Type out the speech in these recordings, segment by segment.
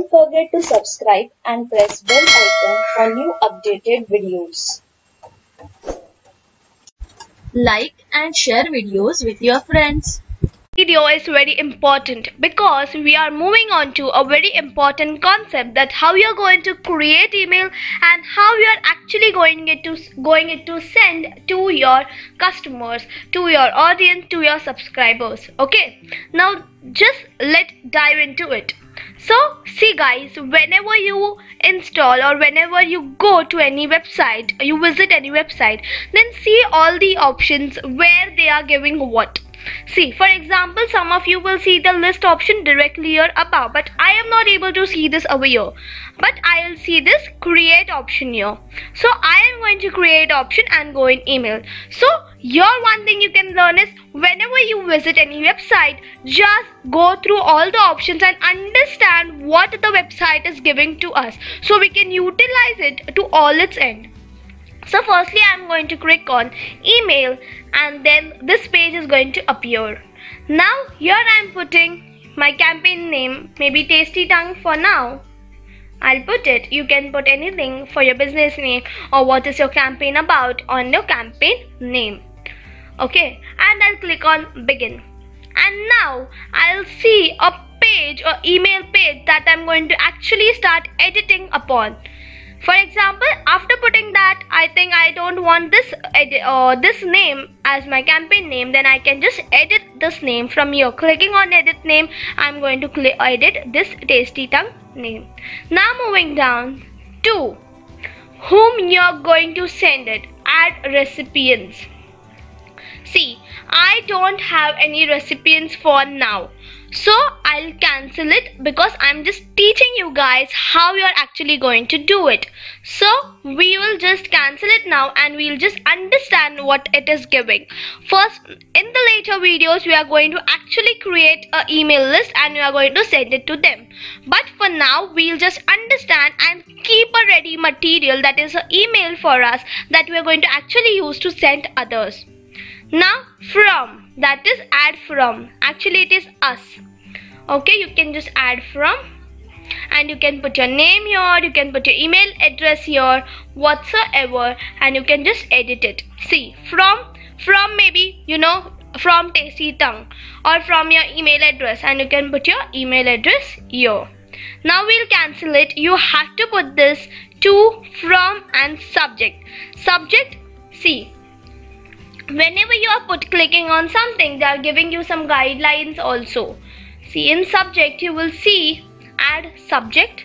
Don't forget to subscribe and press bell icon for new updated videos. Like and share videos with your friends. Video is very important because we are moving on to a very important concept, that how you are going to create email and how you are actually going to send to your customers, to your audience, to your subscribers. Okay, now just let's dive into it. So see guys, whenever you install or whenever you go to any website, you visit any website, then see all the options where they are giving what. See, for example, some of you will see the list option directly here above, but I am not able to see this over here. But I will see this create option here. So I am going to create option and go in email. So here one thing you can learn is, whenever you visit any website, just go through all the options and understand what the website is giving to us, so we can utilize it to all its end. So firstly I am going to click on email, and then this page is going to appear. Now here I am putting my campaign name, maybe Tasty Tongue for now. I'll put it. You can put anything for your business name or what is your campaign about on your campaign name. Okay, and I'll click on begin. And now I'll see a page or email page that I'm going to actually start editing upon. For example, after putting that, I think I don't want this name as my campaign name, then I can just edit this name from here. Clicking on edit name, I'm going to edit this Tasty Tongue name. Now moving down to whom you're going to send it. Add recipients. See, I don't have any recipients for now, so I'll cancel it because I'm just teaching you guys how you're actually going to do it. So we will just cancel it now and we'll just understand what it is giving. First, in the later videos, we are going to actually create an email list and we are going to send it to them. But for now, we'll just understand and keep a ready material, that is an email for us, that we are going to actually use to send others. Now from, that is add from, actually it is us. Okay, you can just add from and you can put your name here, you can put your email address here, whatsoever, and you can just edit it. See, from maybe, from Tasty Tongue, or from your email address, and you can put your email address here. Now we'll cancel it. You have to put this to, from, and subject. Subject, see, whenever you are clicking on something, they are giving you some guidelines also. See, in subject you will see add subject.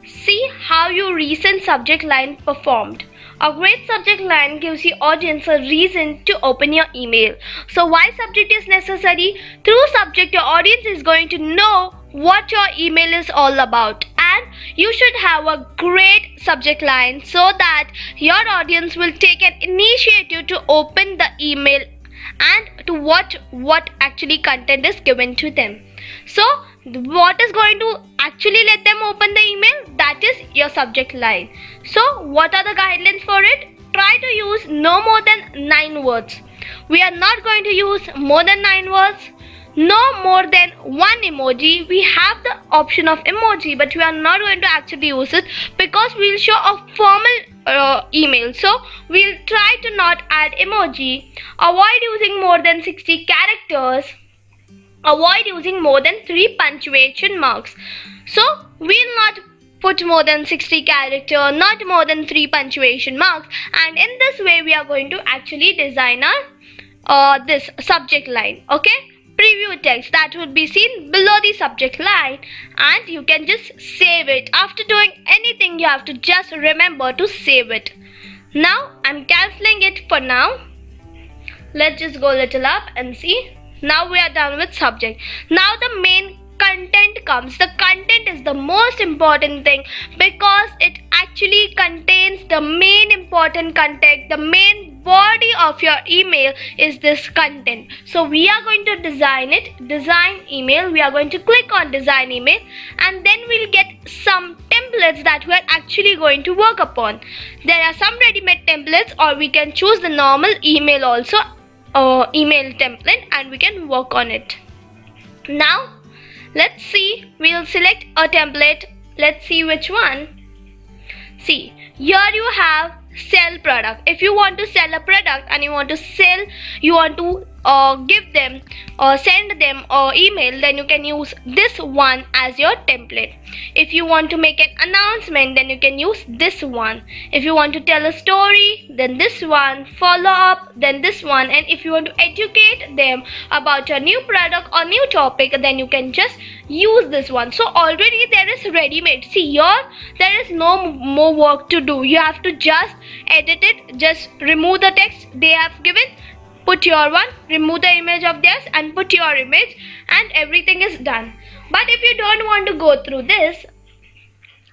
See how your recent subject line performed. A great subject line gives the audience a reason to open your email. So why subject is necessary? Through subject, your audience is going to know what your email is all about, and you should have a great subject line so that your audience will take an initiative to open the email and to watch what actually content is given to them. So what is going to actually let them open the email? That is your subject line. So what are the guidelines for it? Try to use no more than 9 words. We are not going to use more than 9 words. No more than 1 emoji. We have the option of emoji, but we are not going to actually use it because we'll show a formal email. So we'll try to not add emoji. Avoid using more than 60 characters. Avoid using more than 3 punctuation marks. So we'll not put more than 60 characters, not more than 3 punctuation marks, and in this way we are going to actually design our this subject line. Okay, preview text that would be seen below the subject line, and you can just save it. After doing anything, you have to just remember to save it. Now I'm cancelling it for now. Let's just go a little up and see. Now we are done with subject. Now the main content comes. The content is the most important thing because it actually contains the main important content. The main body of your email is this content. So we are going to design it. Design email. We are going to click on design email, and then we'll get some templates that we are actually going to work upon. There are some ready-made templates, or we can choose the normal email also. Email template, and we can work on it. Now let's see, we'll select a template Let's see which one. See, here you have sell product. If you want to sell a product and you want to give them or send them or email, then you can use this one as your template. If you want to make an announcement, then you can use this one. If you want to tell a story, then this one. Follow up, then this one. And if you want to educate them about a new product or new topic, then you can just use this one. So already there is ready-made. See, here there is no more work to do. You have to just edit it, just remove the text they have given, put your one, remove the image of theirs and put your image, and everything is done. But if you don't want to go through this,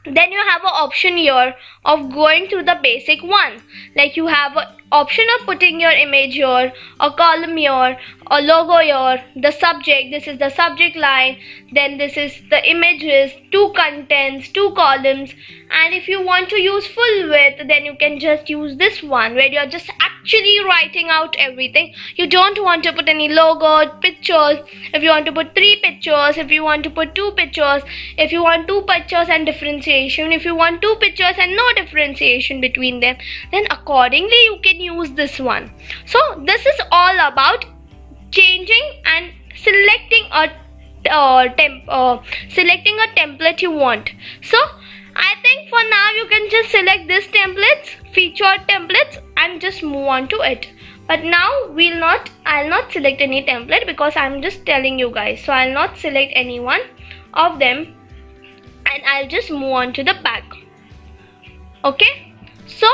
then you have an option here of going through the basic one. Like you have an option of putting your image here, a column here, a logo here, the subject, this is the subject line, then this is the images, 2 contents, 2 columns. And if you want to use full width, then you can just use this one where you are just actually writing out everything. You don't want to put any logo, pictures. If you want to put 3 pictures, if you want to put 2 pictures, if you want 2 pictures and differentiation, if you want 2 pictures and no differentiation between them, then accordingly you can use this one. So this is all about changing and selecting a template you want. So I think for now you can just select this templates, featured templates, and just move on to it. But now I'll not select any template because I'm just telling you guys. So I'll not select any one of them and I'll just move on to the back. Okay, so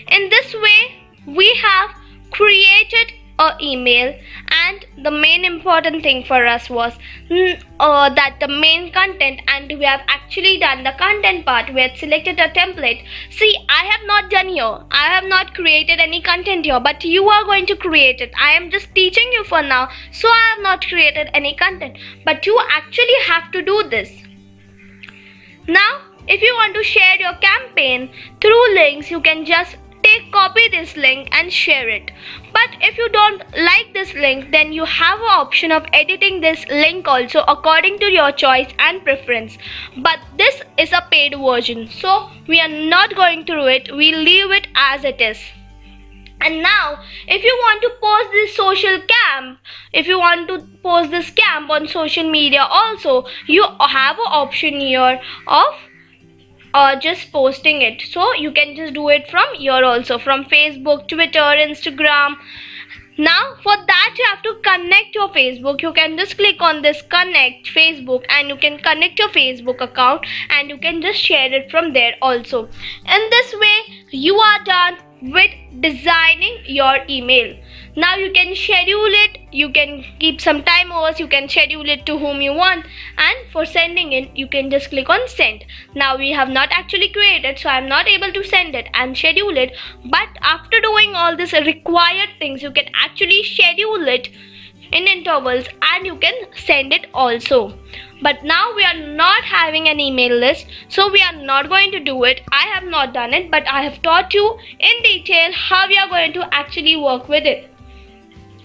in this way we have created an email, and the main important thing for us was that the main content, and we have actually done the content part. We had selected a template. See, I have not done here, I have not created any content here, but you are going to create it. I am just teaching you for now, so I have not created any content, but you actually have to do this. Now if you want to share your campaign through links, you can just copy this link and share it. But if you don't like this link, then you have an option of editing this link also according to your choice and preference. But this is a paid version, so we are not going through it. We'll leave it as it is. And now if you want to post this social camp, if you want to post this camp on social media also, you have an option here of just posting it. So you can just do it from here also, from Facebook, Twitter, Instagram. Now for that you have to connect your Facebook. You can just click on this connect Facebook and you can connect your Facebook account and you can just share it from there also. In this way you are done with designing your email. Now you can schedule it, you can keep some timers, you can schedule it to whom you want, and for sending it you can just click on send. Now we have not actually created, so I'm not able to send it and schedule it, but after doing all this required things you can actually schedule it in intervals and you can send it also. But now we are not having an email list, so we are not going to do it. I have not done it, but I have taught you in detail how we are going to actually work with it.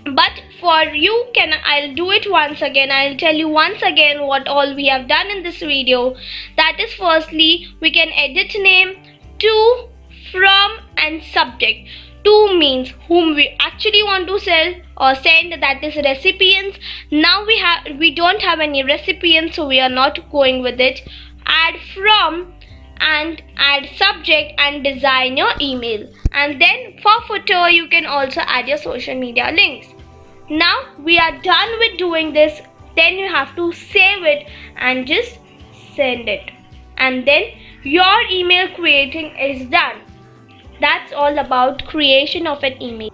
But for you, I'll do it once again. I'll tell you once again what all we have done in this video. That is, firstly, we can edit name, to, from, and subject. To means whom we actually want to sell or send, that is recipients. Now we don't have any recipients, so we are not going with it. Add from and add subject and design your email. And then for footer you can also add your social media links. Now we are done with doing this. Then you have to save it and just send it. And then your email creating is done. That's all about creation of an email.